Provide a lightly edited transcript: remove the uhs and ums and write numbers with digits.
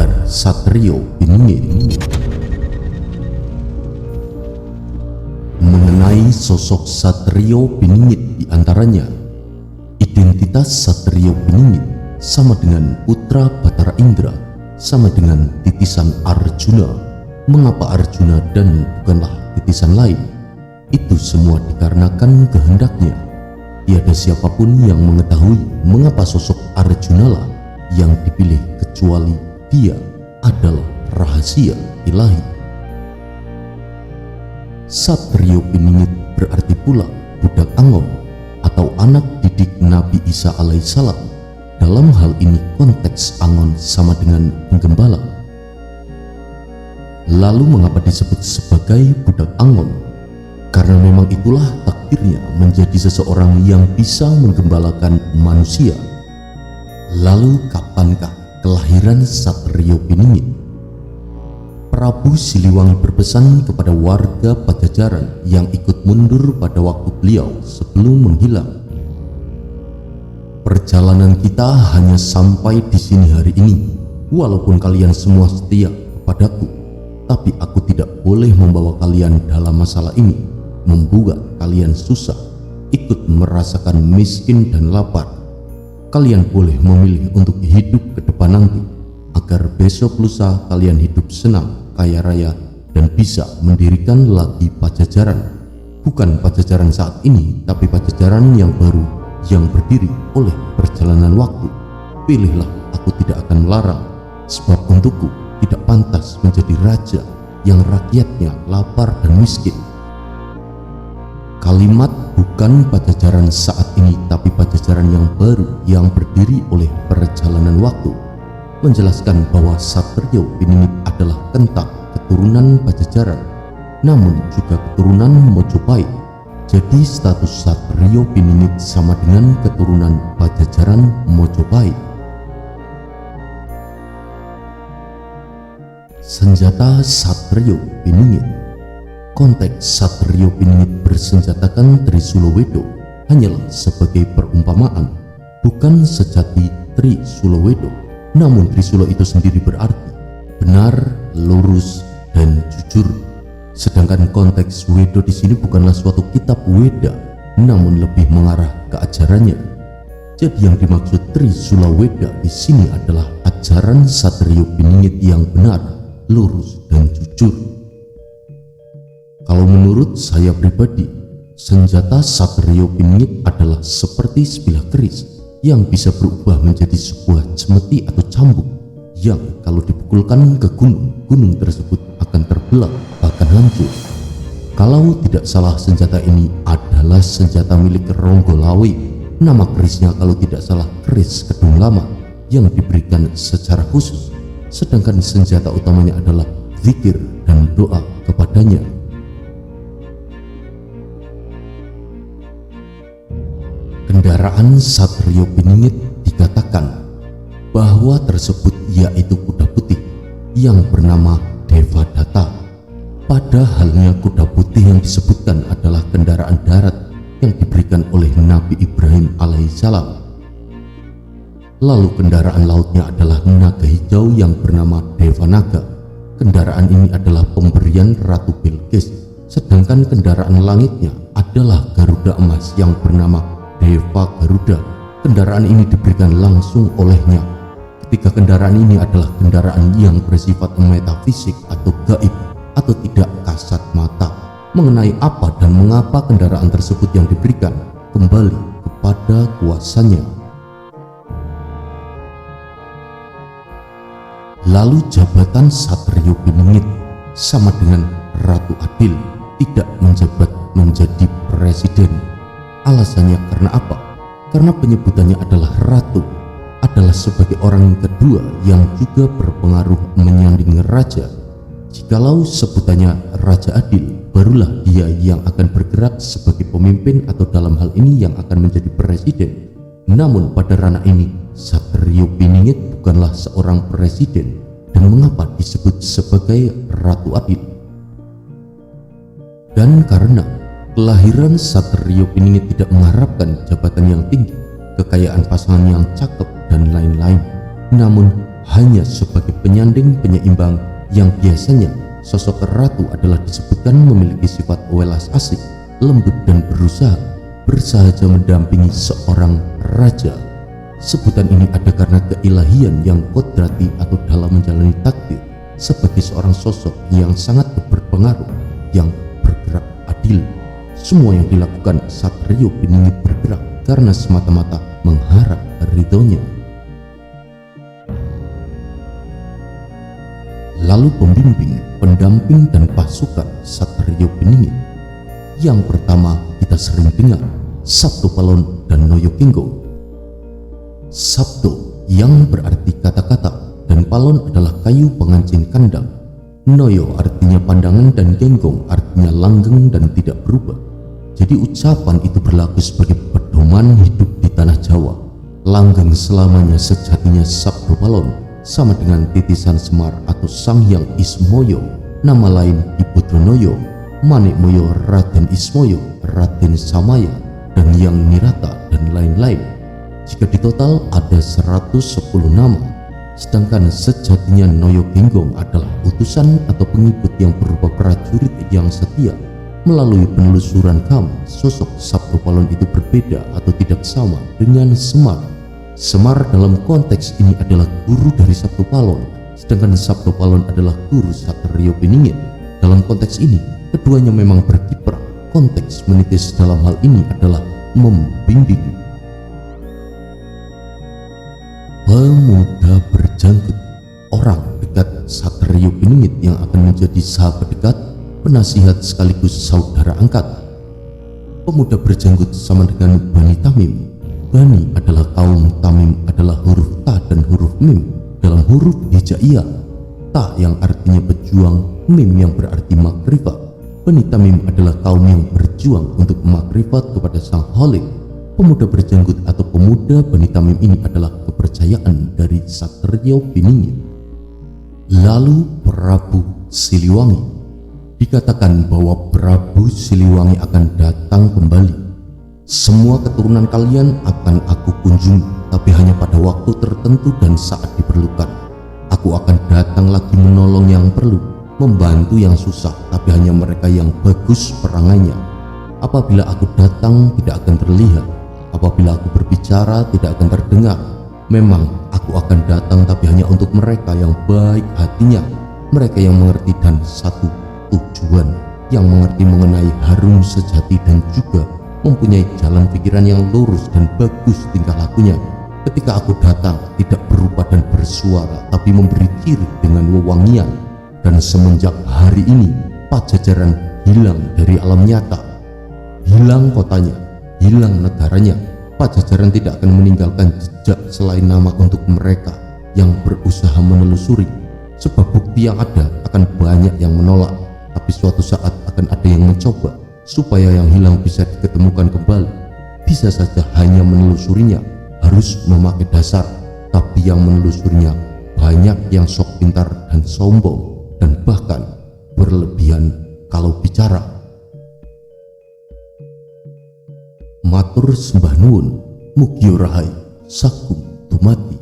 Kabar Satrio Piningit. Mengenai sosok Satrio Piningit diantaranya, identitas Satrio Piningit sama dengan putra Batara Indra, sama dengan titisan Arjuna. Mengapa Arjuna dan bukanlah titisan lain? Itu semua dikarenakan kehendaknya. Tiada siapapun yang mengetahui mengapa sosok Arjuna lah yang dipilih, kecuali dia adalah rahasia ilahi. Satrio Piningit berarti pula budak Angon atau anak didik Nabi Isa alaihissalam. Dalam hal ini konteks Angon sama dengan penggembala. Lalu mengapa disebut sebagai budak Angon? Karena memang itulah takdirnya menjadi seseorang yang bisa menggembalakan manusia. Lalu kapankah kelahiran Satrio Piningit? Prabu Siliwangi berpesan kepada warga Pajajaran yang ikut mundur pada waktu beliau sebelum menghilang. Perjalanan kita hanya sampai di sini hari ini. Walaupun kalian semua setia kepadaku, tapi aku tidak boleh membawa kalian dalam masalah ini, membuat kalian susah, ikut merasakan miskin dan lapar. Kalian boleh memilih untuk hidup ke depan nanti, agar besok lusa kalian hidup senang, kaya raya, dan bisa mendirikan lagi Pajajaran. Bukan Pajajaran saat ini, tapi Pajajaran yang baru, yang berdiri oleh perjalanan waktu. Pilihlah, aku tidak akan melarang, sebab untukku tidak pantas menjadi raja yang rakyatnya lapar dan miskin. Kalimat bukan Pajajaran saat ini, tapi Pajajaran yang baru yang berdiri oleh perjalanan waktu menjelaskan bahwa Satrio Piningit adalah kentang keturunan Pajajaran, namun juga keturunan Mojopahit. Jadi status Satrio Piningit sama dengan keturunan Pajajaran Mojopahit. Senjata Satrio Piningit. Konteks Satrio Piningit bersenjatakan Trisula Wedo hanyalah sebagai perumpamaan, bukan sejati Trisula Wedo. Namun Trisula itu sendiri berarti benar, lurus, dan jujur. Sedangkan konteks Wedo di sini bukanlah suatu kitab Weda, namun lebih mengarah ke ajarannya. Jadi yang dimaksud Trisula Weda di sini adalah ajaran Satrio Piningit yang benar, lurus, dan jujur. Kalau menurut saya pribadi, senjata Satrio Piningit adalah seperti sebilah keris yang bisa berubah menjadi sebuah cemeti atau cambuk yang kalau dipukulkan ke gunung, gunung tersebut akan terbelah bahkan hancur. Kalau tidak salah, senjata ini adalah senjata milik Ronggolawe. Nama kerisnya kalau tidak salah keris Kedung Lama yang diberikan secara khusus, sedangkan senjata utamanya adalah zikir dan doa kepadanya. Kendaraan Satrio Piningit dikatakan bahwa tersebut yaitu kuda putih yang bernama Devadatta. Pada halnya kuda putih yang disebutkan adalah kendaraan darat yang diberikan oleh Nabi Ibrahim alaihissalam. Lalu kendaraan lautnya adalah naga hijau yang bernama Devanaga. Kendaraan ini adalah pemberian Ratu Bilqis, sedangkan kendaraan langitnya adalah Garuda emas yang bernama Deva Garuda. Kendaraan ini diberikan langsung olehnya. Ketiga kendaraan ini adalah kendaraan yang bersifat metafisik atau gaib atau tidak kasat mata. Mengenai apa dan mengapa kendaraan tersebut yang diberikan kembali kepada kuasanya. Lalu jabatan Satrio Piningit sama dengan Ratu Adil, tidak menjabat menjadi presiden. Alasannya karena apa? Karena penyebutannya adalah ratu, adalah sebagai orang kedua yang juga berpengaruh menyanding raja. Jikalau sebutannya Raja Adil, barulah dia yang akan bergerak sebagai pemimpin atau dalam hal ini yang akan menjadi presiden. Namun pada ranah ini Satrio Piningit bukanlah seorang presiden. Dan mengapa disebut sebagai Ratu Adil? Dan karena kelahiran Satrio Piningit tidak mengharapkan jabatan yang tinggi, kekayaan pasangan yang cakep, dan lain-lain. Namun hanya sebagai penyanding penyeimbang yang biasanya sosok ratu adalah disebutkan memiliki sifat welas asih, lembut dan berusaha bersahaja mendampingi seorang raja. Sebutan ini ada karena keilahian yang kodrati atau dalam menjalani takdir sebagai seorang sosok yang sangat berpengaruh, yang bergerak adil. Semua yang dilakukan Satrio Piningit bergerak karena semata-mata mengharap ridhonya. Lalu pembimbing, pendamping dan pasukan Satrio Piningit. Yang pertama kita sering dengar Sabto Palon dan Noyo Kenggo. Sabto yang berarti kata-kata dan Palon adalah kayu pengancing kandang. Noyo artinya pandangan dan Genggong artinya langgeng dan tidak berubah. Jadi ucapan itu berlaku sebagai pedoman hidup di tanah Jawa. Langgeng selamanya sejatinya Sabto Palon sama dengan titisan Semar atau Sang Hyang Ismoyo, nama lain Ki Putra Noyo, Manikmoyo Raden Ismoyo, Raden Samaya, dan Yang Nirata dan lain-lain. Jika ditotal ada 110 nama, sedangkan sejatinya Noyo Genggong adalah utusan atau pengikut yang berupa prajurit yang setia. Melalui penelusuran kami, sosok Sabto Palon itu berbeda atau tidak sama dengan Semar. Semar dalam konteks ini adalah guru dari Sabto Palon, sedangkan Sabto Palon adalah guru Satrio Piningit. Dalam konteks ini, keduanya memang berkiprah. Konteks menitis dalam hal ini adalah membimbing. Pemuda berjanggut, orang dekat Satrio Piningit yang akan menjadi sahabat dekat, penasihat sekaligus saudara angkat. Pemuda berjanggut sama dengan Bani Tamim. Bani adalah kaum, Tamim adalah huruf Ta dan huruf Mim dalam huruf hijaiyah. Ta yang artinya pejuang, Mim yang berarti makrifat. Bani Tamim adalah kaum yang berjuang untuk makrifat kepada Sang Holik. Pemuda berjanggut atau pemuda Bani Tamim ini adalah kepercayaan dari Satrio Piningit. Lalu Prabu Siliwangi. Dikatakan bahwa Prabu Siliwangi akan datang kembali. Semua keturunan kalian akan aku kunjungi, tapi hanya pada waktu tertentu dan saat diperlukan. Aku akan datang lagi menolong yang perlu, membantu yang susah, tapi hanya mereka yang bagus perangannya. Apabila aku datang tidak akan terlihat, apabila aku berbicara tidak akan terdengar. Memang aku akan datang tapi hanya untuk mereka yang baik hatinya, mereka yang mengerti dan satu tujuan, yang mengerti mengenai harum sejati dan juga mempunyai jalan pikiran yang lurus dan bagus tingkah lakunya. Ketika aku datang tidak berupa dan bersuara, tapi memberi ciri dengan wewangian. Dan semenjak hari ini Pajajaran hilang dari alam nyata, hilang kotanya, hilang negaranya. Pajajaran tidak akan meninggalkan jejak selain nama untuk mereka yang berusaha menelusuri. Sebab bukti yang ada akan banyak yang menolak, tapi suatu saat akan ada yang mencoba supaya yang hilang bisa diketemukan kembali. Bisa saja hanya menelusurinya harus memakai dasar, tapi yang menelusurinya banyak yang sok pintar dan sombong dan bahkan berlebihan kalau bicara. Matur sembah nuwun, mugi rahayu sagung dumati.